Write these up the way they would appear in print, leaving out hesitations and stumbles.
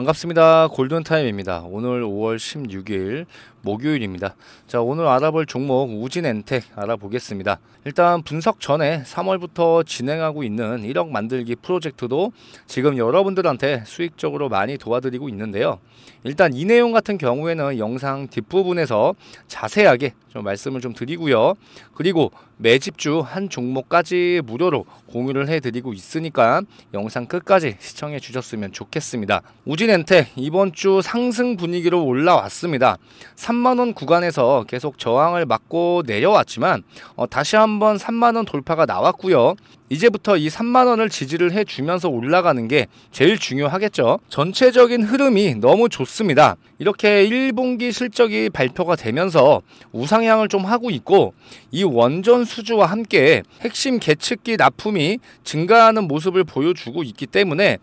반갑습니다. 골든타임입니다. 오늘 5월 16일 목요일입니다. 자, 오늘 알아볼 종목 우진엔텍 알아보겠습니다. 일단 분석 전에 3월부터 진행하고 있는 1억 만들기 프로젝트도 지금 여러분들한테 수익적으로 많이 도와드리고 있는데요. 일단 이 내용 같은 경우에는 영상 뒷부분에서 자세하게 좀 말씀을 좀 드리고요. 그리고 매집주 한 종목까지 무료로 공유를 해드리고 있으니까 영상 끝까지 시청해 주셨으면 좋겠습니다. 우진엔텍 이번 주 상승 분위기로 올라왔습니다. 3만원 구간에서 계속 저항을 맞고 내려왔지만 다시 한번 3만원 돌파가 나왔고요. 이제부터 이 3만원을 지지를 해주면서 올라가는 게 제일 중요하겠죠. 전체적인 흐름이 너무 좋습니다. 이렇게 1분기 실적이 발표가 되면서 우상향을 좀 하고 있고, 이 원전 수주와 함께 핵심 계측기 납품이 증가하는 모습을 보여주고 있기 때문에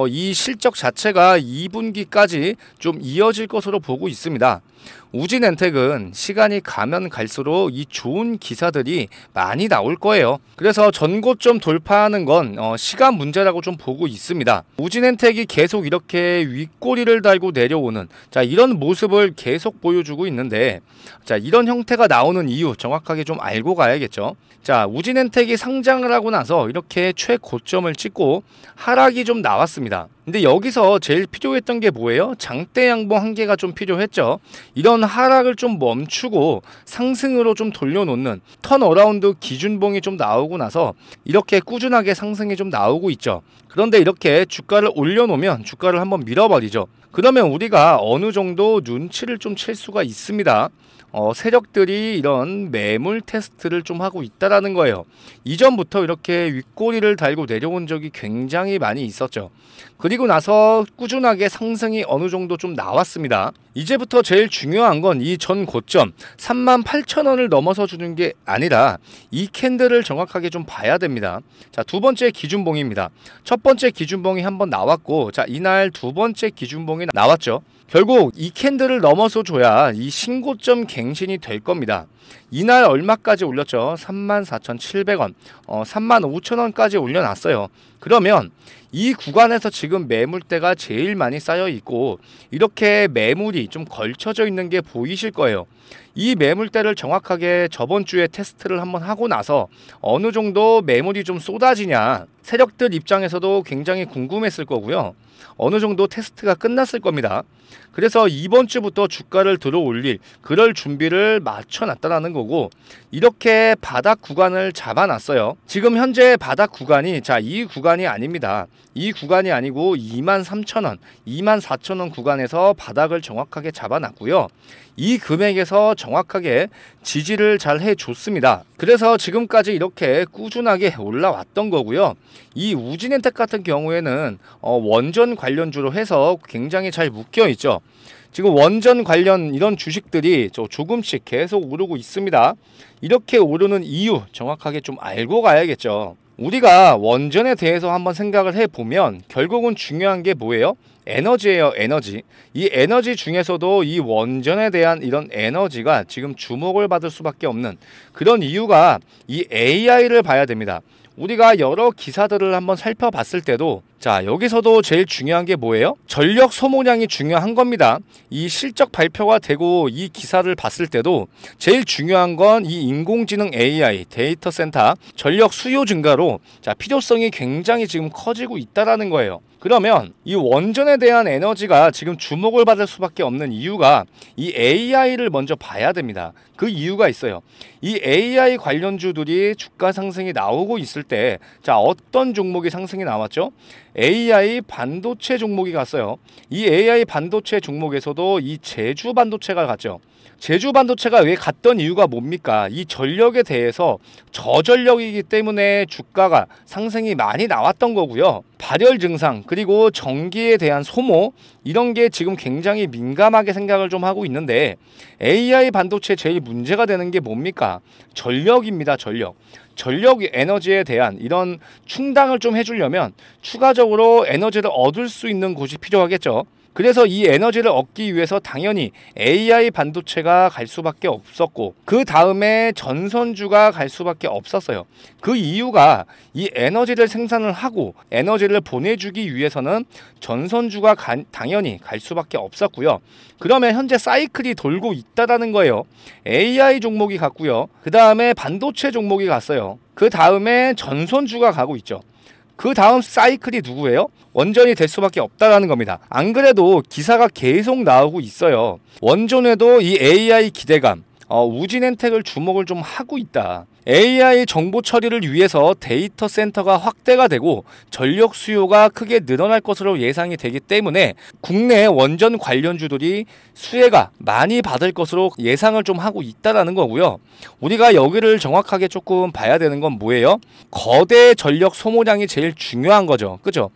이 실적 자체가 2분기까지 좀 이어질 것으로 보고 있습니다. 우진엔텍은 시간이 가면 갈수록 이 좋은 기사들이 많이 나올 거예요. 그래서 전고점 돌파하는 건 시간 문제라고 좀 보고 있습니다. 우진엔텍이 계속 이렇게 윗꼬리를 달고 내려오는 이런 모습을 계속 보여주고 있는데, 이런 형태가 나오는 이유 정확하게 좀 알고 가야겠죠. 우진엔텍이 상장을 하고 나서 이렇게 최고점을 찍고 하락이 좀 나왔습니다. 근데 여기서 제일 필요했던 게 뭐예요? 장대 양봉 한 개가 좀 필요했죠. 이런 하락을 좀 멈추고 상승으로 좀 돌려놓는 턴어라운드 기준봉이 좀 나오고 나서 이렇게 꾸준하게 상승이 좀 나오고 있죠. 그런데 이렇게 주가를 올려놓으면 주가를 한번 밀어버리죠. 그러면 우리가 어느 정도 눈치를 좀 챌 수가 있습니다. 세력들이 이런 매물 테스트를 좀 하고 있다라는 거예요. 이전부터 이렇게 윗꼬리를 달고 내려온 적이 굉장히 많이 있었죠. 그리고 나서 꾸준하게 상승이 어느 정도 좀 나왔습니다. 이제부터 제일 중요한 건 이 전 고점 38,000원을 넘어서 주는 게 아니라 이 캔들을 정확하게 좀 봐야 됩니다. 두 번째 기준봉입니다. 첫 번째 기준봉이 한번 나왔고, 이날 두 번째 기준봉이 나왔죠. 결국 이 캔들을 넘어서 줘야 이 신고점 갱신이 될 겁니다. 이날 얼마까지 올렸죠? 34,700원, 35,000원까지 올려놨어요. 그러면 이 구간에서 지금 매물대가 제일 많이 쌓여 있고, 이렇게 매물이 좀 걸쳐져 있는 게 보이실 거예요. 이 매물대를 정확하게 저번 주에 테스트를 한번 하고 나서 어느 정도 매물이 좀 쏟아지냐, 세력들 입장에서도 굉장히 궁금했을 거고요. 어느 정도 테스트가 끝났을 겁니다. 그래서 이번 주부터 주가를 들어 올릴 그럴 준비를 맞춰놨다는 거고, 이렇게 바닥 구간을 잡아놨어요. 지금 현재 바닥 구간이 이 구간이 아닙니다. 이 구간이 아니고 23,000원, 24,000원 구간에서 바닥을 정확하게 잡아놨고요. 이 금액에서 정확하게 지지를 잘 해줬습니다. 그래서 지금까지 이렇게 꾸준하게 올라왔던 거고요. 이 우진엔텍 같은 경우에는 원전 관련주로 해서 굉장히 잘 묶여있죠. 지금 원전 관련 이런 주식들이 조금씩 계속 오르고 있습니다. 이렇게 오르는 이유 정확하게 좀 알고 가야겠죠. 우리가 원전에 대해서 한번 생각을 해보면 결국은 중요한 게 뭐예요? 에너지예요, 에너지. 이 에너지 중에서도 이 원전에 대한 이런 에너지가 지금 주목을 받을 수밖에 없는 그런 이유가 이 AI를 봐야 됩니다. 우리가 여러 기사들을 한번 살펴봤을 때도 여기서도 제일 중요한 게 뭐예요? 전력 소모량이 중요한 겁니다. 이 실적 발표가 되고 이 기사를 봤을 때도 제일 중요한 건 이 인공지능 AI 데이터 센터 전력 수요 증가로 필요성이 굉장히 지금 커지고 있다라는 거예요. 그러면 이 원전에 대한 에너지가 지금 주목을 받을 수밖에 없는 이유가 이 AI를 먼저 봐야 됩니다. 그 이유가 있어요. 이 AI 관련주들이 주가 상승이 나오고 있을 때 어떤 종목이 상승이 나왔죠? AI 반도체 종목이 갔어요. 이 AI 반도체 종목에서도 이 제주 반도체가 갔죠. 제주 반도체가 왜 갔던 이유가 뭡니까? 이 전력에 대해서 저전력이기 때문에 주가가 상승이 많이 나왔던 거고요. 발열 증상 그리고 전기에 대한 소모 이런 게 지금 굉장히 민감하게 생각을 좀 하고 있는데, AI 반도체 제일 문제가 되는 게 뭡니까? 전력입니다. 전력 에너지에 대한 이런 충당을 좀 해주려면 추가적으로 에너지를 얻을 수 있는 곳이 필요하겠죠. 그래서 이 에너지를 얻기 위해서 당연히 AI 반도체가 갈 수밖에 없었고, 그 다음에 전선주가 갈 수밖에 없었어요. 그 이유가 이 에너지를 생산을 하고 에너지를 보내주기 위해서는 전선주가 당연히 갈 수밖에 없었고요. 그러면 현재 사이클이 돌고 있다라는 거예요. AI 종목이 갔고요. 그 다음에 반도체 종목이 갔어요. 그 다음에 전선주가 가고 있죠. 그 다음 사이클이 누구예요? 원전이 될 수밖에 없다라는 겁니다. 안 그래도 기사가 계속 나오고 있어요. 원전에도 이 AI 기대감, 우진엔텍을 주목을 좀 하고 있다. AI 정보 처리를 위해서 데이터 센터가 확대가 되고 전력 수요가 크게 늘어날 것으로 예상이 되기 때문에 국내 원전 관련주들이 수혜가 많이 받을 것으로 예상을 좀 하고 있다라는 거고요. 우리가 여기를 정확하게 조금 봐야 되는 건 뭐예요? 거대 전력 소모량이 제일 중요한 거죠. 그죠?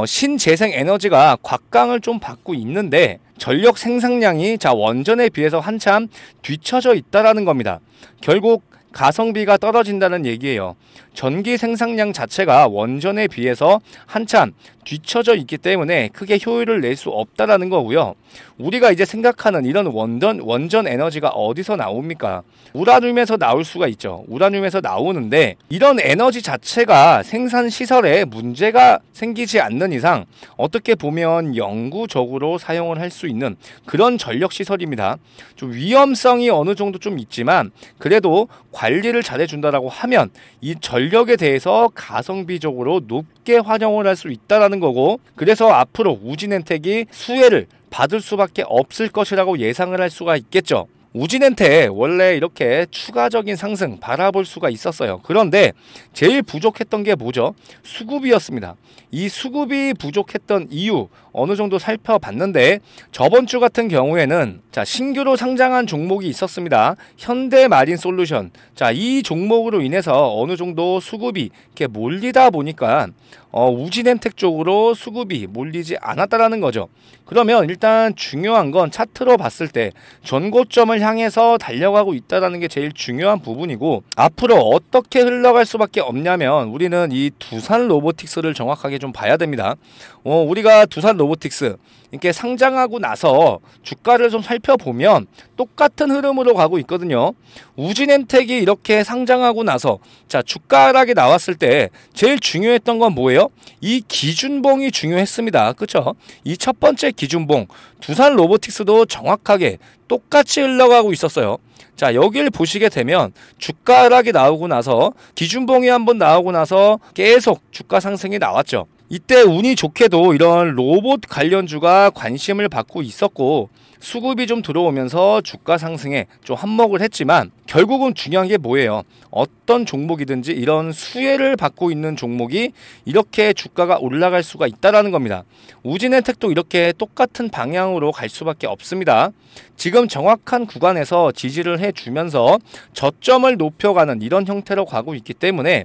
신재생 에너지가 곽강을 좀 받고 있는데 전력 생산량이 원전에 비해서 한참 뒤처져 있다라는 겁니다. 결국 가성비가 떨어진다는 얘기예요. 전기 생산량 자체가 원전에 비해서 한참 뒤처져 있기 때문에 크게 효율을 낼 수 없다라는 거고요. 우리가 이제 생각하는 이런 원전 에너지가 어디서 나옵니까? 우라늄에서 나올 수가 있죠. 우라늄에서 나오는데 이런 에너지 자체가 생산 시설에 문제가 생기지 않는 이상 어떻게 보면 영구적으로 사용을 할 수 있는 그런 전력 시설입니다. 좀 위험성이 어느 정도 좀 있지만 그래도 관리를 잘해준다라고 하면 이 전력에 대해서 가성비적으로 높게 활용을 할 수 있다라는 거고, 그래서 앞으로 우진엔텍이 수혜를 받을 수밖에 없을 것이라고 예상을 할 수가 있겠죠. 우진엔텍 원래 이렇게 추가적인 상승 바라볼 수가 있었어요. 그런데 제일 부족했던 게 뭐죠? 수급이었습니다. 이 수급이 부족했던 이유 어느 정도 살펴봤는데 저번 주 같은 경우에는 신규로 상장한 종목이 있었습니다. 현대마린솔루션. 이 종목으로 인해서 어느 정도 수급이 이렇게 몰리다 보니까 우진엔텍 쪽으로 수급이 몰리지 않았다라는 거죠. 그러면 일단 중요한 건 차트로 봤을 때 전고점을 향해서 달려가고 있다는 게 제일 중요한 부분이고, 앞으로 어떻게 흘러갈 수밖에 없냐면 우리는 이 두산 로보틱스를 정확하게 좀 봐야 됩니다. 우리가 두산 로보틱스 이렇게 상장하고 나서 주가를 좀 살펴보면 똑같은 흐름으로 가고 있거든요. 우진엔텍이 이렇게 상장하고 나서 주가 하락이 나왔을 때 제일 중요했던 건 뭐예요? 이 기준봉이 중요했습니다. 그렇죠? 이 첫 번째 기준봉 두산 로보틱스도 정확하게 똑같이 흘러가고 있었어요. 여기를 보시게 되면 주가 하락이 나오고 나서 기준봉이 한번 나오고 나서 계속 주가 상승이 나왔죠. 이때 운이 좋게도 이런 로봇 관련주가 관심을 받고 있었고 수급이 좀 들어오면서 주가 상승에 좀 한몫을 했지만 결국은 중요한 게 뭐예요? 어떤 종목이든지 이런 수혜를 받고 있는 종목이 이렇게 주가가 올라갈 수가 있다는 겁니다. 우진엔텍도 이렇게 똑같은 방향으로 갈 수밖에 없습니다. 지금 정확한 구간에서 지지를 해주면서 저점을 높여가는 이런 형태로 가고 있기 때문에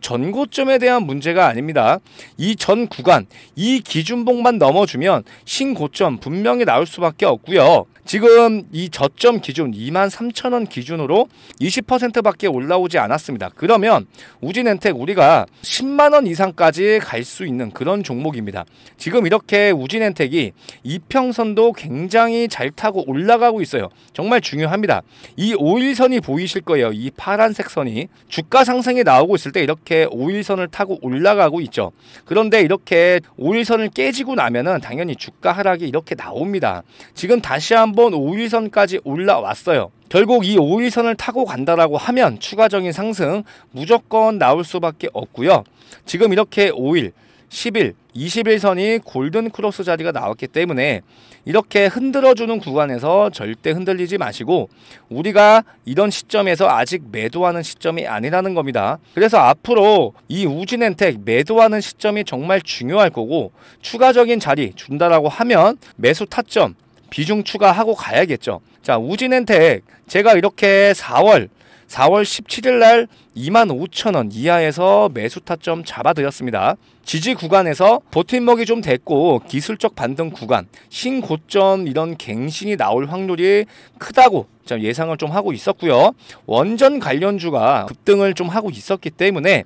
전고점에 대한 문제가 아닙니다. 이 전 구간, 이 기준봉만 넘어주면 신고점 분명히 나올 수밖에 없고요. 지금 이 저점 기준 23,000원 기준으로 20%밖에 올라오지 않았습니다. 그러면 우진엔텍 우리가 10만원 이상까지 갈 수 있는 그런 종목입니다. 지금 이렇게 우진엔텍이 이평선도 굉장히 잘 타고 올라가고 있어요. 정말 중요합니다. 이 5일선이 보이실 거예요. 이 파란색 선이 주가 상승이 나오고 있을 때 이렇게 5일선을 타고 올라가고 있죠. 그런데 이렇게 5일선을 깨지고 나면은 당연히 주가 하락이 이렇게 나옵니다. 지금 다시 한번 5일선까지 올라왔어요. 결국 이 5일선을 타고 간다라고 하면 추가적인 상승 무조건 나올 수밖에 없고요. 지금 이렇게 5일, 10일, 20일선이 골든 크로스 자리가 나왔기 때문에 이렇게 흔들어주는 구간에서 절대 흔들리지 마시고 우리가 이런 시점에서 아직 매도하는 시점이 아니라는 겁니다. 그래서 앞으로 이 우진엔텍 매도하는 시점이 정말 중요할 거고 추가적인 자리 준다라고 하면 매수 타점 비중 추가하고 가야겠죠. 우진엔텍 제가 이렇게 4월 17일 날 25,000원 이하에서 매수 타점 잡아드렸습니다. 지지 구간에서 버팀목이 좀 됐고 기술적 반등 구간, 신고점 이런 갱신이 나올 확률이 크다고 예상을 좀 하고 있었고요. 원전 관련주가 급등을 좀 하고 있었기 때문에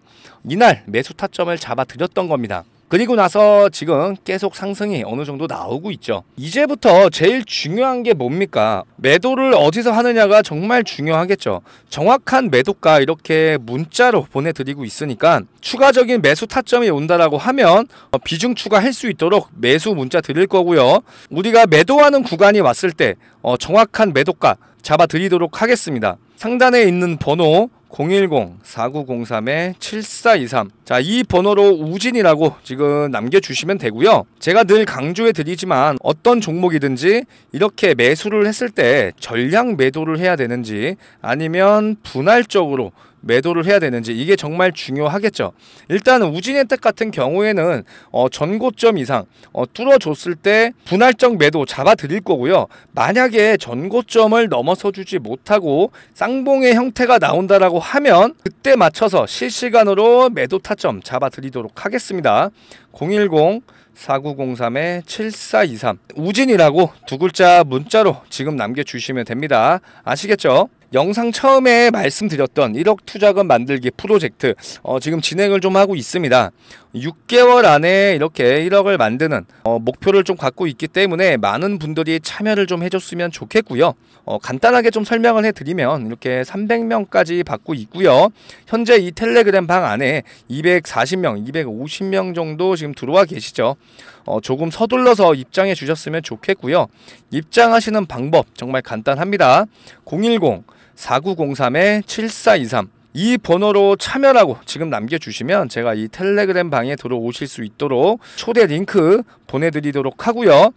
이날 매수 타점을 잡아드렸던 겁니다. 그리고 나서 지금 계속 상승이 어느 정도 나오고 있죠. 이제부터 제일 중요한 게 뭡니까? 매도를 어디서 하느냐가 정말 중요하겠죠. 정확한 매도가 이렇게 문자로 보내드리고 있으니까 추가적인 매수 타점이 온다라고 하면 비중 추가할 수 있도록 매수 문자 드릴 거고요. 우리가 매도하는 구간이 왔을 때 정확한 매도가 잡아드리도록 하겠습니다. 상단에 있는 번호 010-4903-7423. 자, 이 번호로 우진이라고 지금 남겨주시면 되고요. 제가 늘 강조해 드리지만 어떤 종목이든지 이렇게 매수를 했을 때 전량 매도를 해야 되는지 아니면 분할적으로 매도를 해야 되는지 이게 정말 중요하겠죠. 일단 우진혜택 같은 경우에는 전고점 이상 뚫어줬을 때 분할적 매도 잡아 드릴 거고요. 만약에 전고점을 넘어서 주지 못하고 쌍봉의 형태가 나온다라고 하면 그때 맞춰서 실시간으로 매도 타점 잡아 드리도록 하겠습니다. 010-4903-7423 우진이라고 두 글자 문자로 지금 남겨주시면 됩니다. 아시겠죠? 영상 처음에 말씀드렸던 1억 투자금 만들기 프로젝트 지금 진행을 좀 하고 있습니다. 6개월 안에 이렇게 1억을 만드는 목표를 좀 갖고 있기 때문에 많은 분들이 참여를 좀 해줬으면 좋겠고요. 간단하게 좀 설명을 해드리면 이렇게 300명까지 받고 있고요. 현재 이 텔레그램 방 안에 240명, 250명 정도 지금 들어와 계시죠. 조금 서둘러서 입장해 주셨으면 좋겠고요. 입장하시는 방법 정말 간단합니다. 010-4903-7423 이 번호로 참여라고 지금 남겨주시면 제가 이 텔레그램 방에 들어오실 수 있도록 초대 링크 보내드리도록 하고요.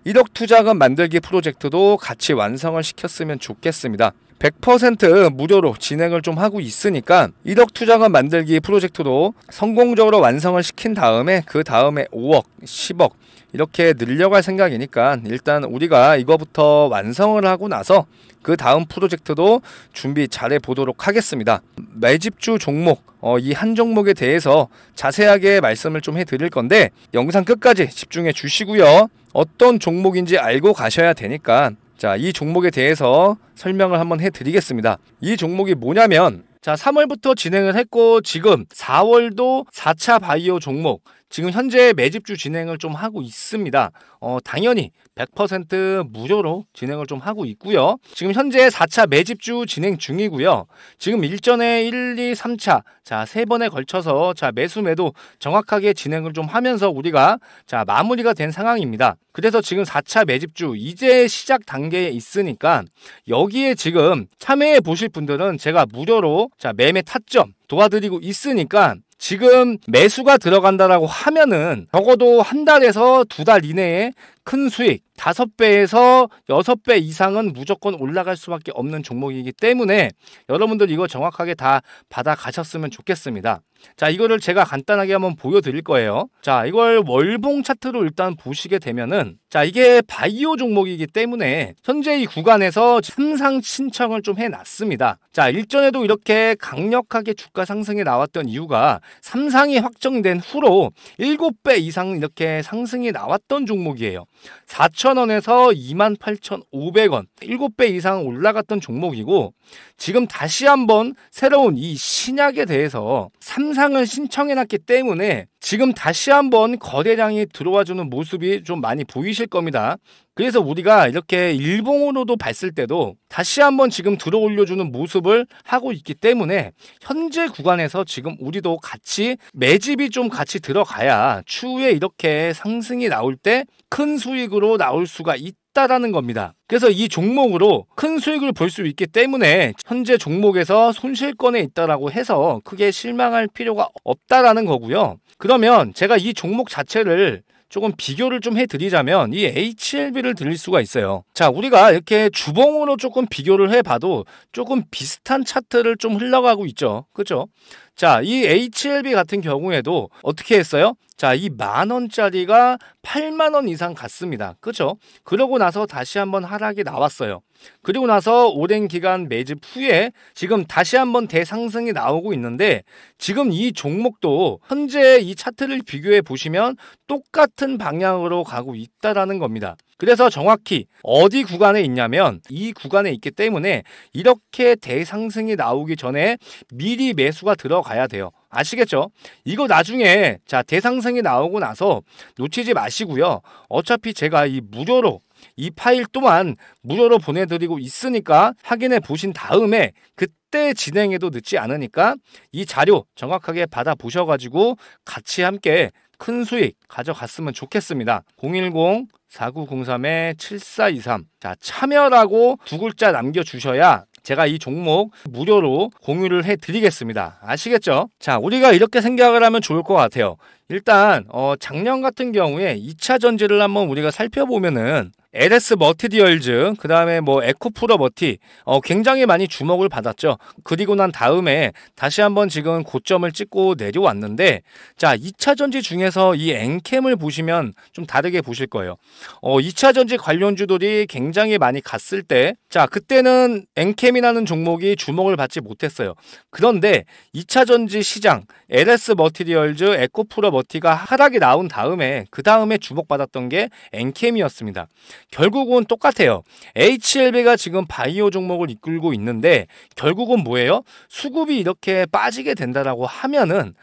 1억 투자금 만들기 프로젝트도 같이 완성을 시켰으면 좋겠습니다. 100% 무료로 진행을 좀 하고 있으니까 1억 투자금 만들기 프로젝트도 성공적으로 완성을 시킨 다음에 그 다음에 5억, 10억 이렇게 늘려갈 생각이니까 일단 우리가 이거부터 완성을 하고 나서 그 다음 프로젝트도 준비 잘해 보도록 하겠습니다. 매집주 종목 이 한 종목에 대해서 자세하게 말씀을 좀 해드릴 건데 영상 끝까지 집중해 주시고요. 어떤 종목인지 알고 가셔야 되니까 자, 이 종목에 대해서 설명을 한번 해드리겠습니다. 이 종목이 뭐냐면 자, 3월부터 진행을 했고 지금 4월도 4차 바이오 종목 지금 현재 매집주 진행을 좀 하고 있습니다. 당연히 100% 무료로 진행을 좀 하고 있고요. 지금 현재 4차 매집주 진행 중이고요. 지금 일전에 1, 2, 3차 자, 3번에 걸쳐서 자, 매수 매도 정확하게 진행을 좀 하면서 우리가 자, 마무리가 된 상황입니다. 그래서 지금 4차 매집주 이제 시작 단계에 있으니까 여기에 지금 참여해 보실 분들은 제가 무료로 자, 매매 타점 도와드리고 있으니까 지금 매수가 들어간다라고 하면은 적어도 한 달에서 2달 이내에 큰 수익 5배에서 6배 이상은 무조건 올라갈 수밖에 없는 종목이기 때문에 여러분들 이거 정확하게 다 받아 가셨으면 좋겠습니다. 자, 이거를 제가 간단하게 한번 보여드릴 거예요. 자, 이걸 월봉 차트로 일단 보시게 되면은 자, 이게 바이오 종목이기 때문에 현재 이 구간에서 삼상 신청을 좀 해놨습니다. 자, 일전에도 이렇게 강력하게 주가 상승이 나왔던 이유가 삼상이 확정된 후로 7배 이상 이렇게 상승이 나왔던 종목이에요. 4,000원에서 28,500원 7배 이상 올라갔던 종목이고 지금 다시 한번 새로운 이 신약에 대해서 삼상을 신청해놨기 때문에 지금 다시 한번 거래량이 들어와주는 모습이 좀 많이 보이실 겁니다. 그래서 우리가 이렇게 일봉으로도 봤을 때도 다시 한번 지금 들어올려주는 모습을 하고 있기 때문에 현재 구간에서 지금 우리도 같이 매집이 좀 같이 들어가야 추후에 이렇게 상승이 나올 때 큰 수익으로 나올 수가 있다라는 겁니다. 그래서 이 종목으로 큰 수익을 볼 수 있기 때문에 현재 종목에서 손실권에 있다라고 해서 크게 실망할 필요가 없다라는 거고요. 그러면 제가 이 종목 자체를 조금 비교를 좀 해드리자면 이 HLB를 드릴 수가 있어요. 자, 우리가 이렇게 주봉으로 조금 비교를 해봐도 조금 비슷한 차트를 좀 흘러가고 있죠. 그죠? 자, 이 HLB 같은 경우에도 어떻게 했어요? 자, 이 10,000원짜리가 80,000원 이상 갔습니다. 그죠? 그러고 나서 다시 한번 하락이 나왔어요. 그리고 나서 오랜 기간 매집 후에 지금 다시 한번 대상승이 나오고 있는데 지금 이 종목도 현재 이 차트를 비교해 보시면 똑같은 방향으로 가고 있다라는 겁니다. 그래서 정확히 어디 구간에 있냐면 이 구간에 있기 때문에 이렇게 대상승이 나오기 전에 미리 매수가 들어가야 돼요. 아시겠죠? 이거 나중에 자 대상승이 나오고 나서 놓치지 마시고요. 어차피 제가 이 무료로 이 파일 또한 무료로 보내드리고 있으니까 확인해 보신 다음에 그때 진행해도 늦지 않으니까 이 자료 정확하게 받아 보셔가지고 같이 함께 큰 수익 가져갔으면 좋겠습니다. 010-4903-7423 자 참여라고 두 글자 남겨주셔야 제가 이 종목 무료로 공유를 해드리겠습니다. 아시겠죠? 자, 우리가 이렇게 생각을 하면 좋을 것 같아요. 일단 작년 같은 경우에 2차 전지를 한번 우리가 살펴보면은 LS 머티리얼즈, 그 다음에 뭐 에코프로 머티 굉장히 많이 주목을 받았죠. 그리고 난 다음에 다시 한번 지금 고점을 찍고 내려왔는데 자 2차 전지 중에서 이 엔캠을 보시면 좀 다르게 보실 거예요. 2차 전지 관련주들이 굉장히 많이 갔을 때 자 그때는 엔캠이라는 종목이 주목을 받지 못했어요. 그런데 2차 전지 시장 LS 머티리얼즈, 에코프로 머티가 하락이 나온 다음에 그 다음에 주목받았던 게 엔캠이었습니다. 결국은 똑같아요. HLB가 지금 바이오 종목을 이끌고 있는데 결국은 뭐예요? 수급이 이렇게 빠지게 된다라고 하면은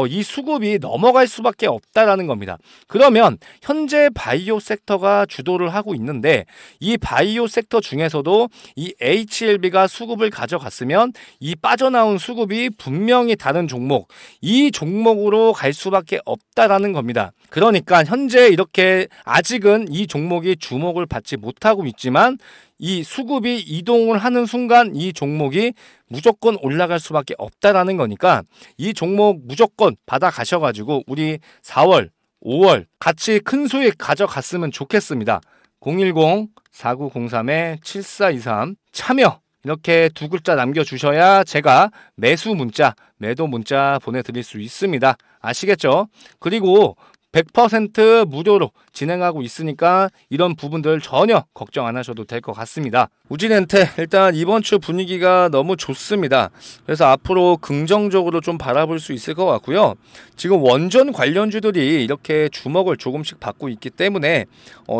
이 수급이 넘어갈 수밖에 없다라는 겁니다. 그러면 현재 바이오 섹터가 주도를 하고 있는데 이 바이오 섹터 중에서도 이 HLB가 수급을 가져갔으면 이 빠져나온 수급이 분명히 다른 종목, 이 종목으로 갈 수밖에 없다라는 겁니다. 그러니까 현재 이렇게 아직은 이 종목이 주목을 받지 못하고 있지만 이 수급이 이동을 하는 순간 이 종목이 무조건 올라갈 수밖에 없다라는 거니까 이 종목 무조건 받아 가셔가지고 우리 4월, 5월 같이 큰 수익 가져갔으면 좋겠습니다. 010-4903-7423 참여 이렇게 두 글자 남겨주셔야 제가 매수 문자, 매도 문자 보내드릴 수 있습니다. 아시겠죠? 그리고 100% 무료로 진행하고 있으니까 이런 부분들 전혀 걱정 안 하셔도 될 것 같습니다. 우진엔테 일단 이번 주 분위기가 너무 좋습니다. 그래서 앞으로 긍정적으로 좀 바라볼 수 있을 것 같고요. 지금 원전 관련주들이 이렇게 주목을 조금씩 받고 있기 때문에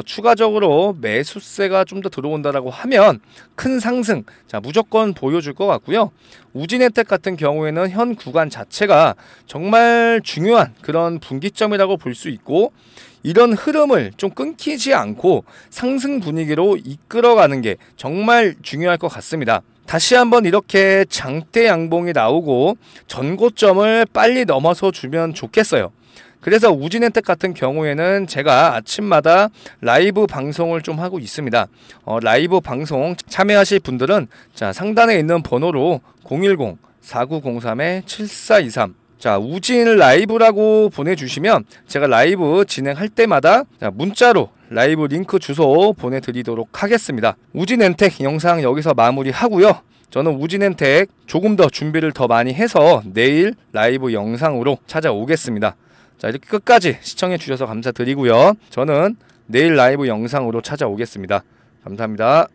추가적으로 매수세가 좀 더 들어온다라고 하면 큰 상승 자 무조건 보여줄 것 같고요. 우진엔텍 같은 경우에는 현 구간 자체가 정말 중요한 그런 분기점이라고 볼 수 있고 이런 흐름을 좀 끊기지 않고 상승 분위기로 이끌어가는 게 정말 중요할 것 같습니다. 다시 한번 이렇게 장대 양봉이 나오고 전고점을 빨리 넘어서 주면 좋겠어요. 그래서 우진엔텍 같은 경우에는 제가 아침마다 라이브 방송을 좀 하고 있습니다. 라이브 방송 참여하실 분들은 자 상단에 있는 번호로 010-4903-7423 자 우진 라이브라고 보내주시면 제가 라이브 진행할 때마다 자, 문자로 라이브 링크 주소 보내드리도록 하겠습니다. 우진엔텍 영상 여기서 마무리하고요. 저는 우진엔텍 조금 더 준비를 더 많이 해서 내일 라이브 영상으로 찾아오겠습니다. 자 이렇게 끝까지 시청해 주셔서 감사드리고요. 저는 내일 라이브 영상으로 찾아오겠습니다. 감사합니다.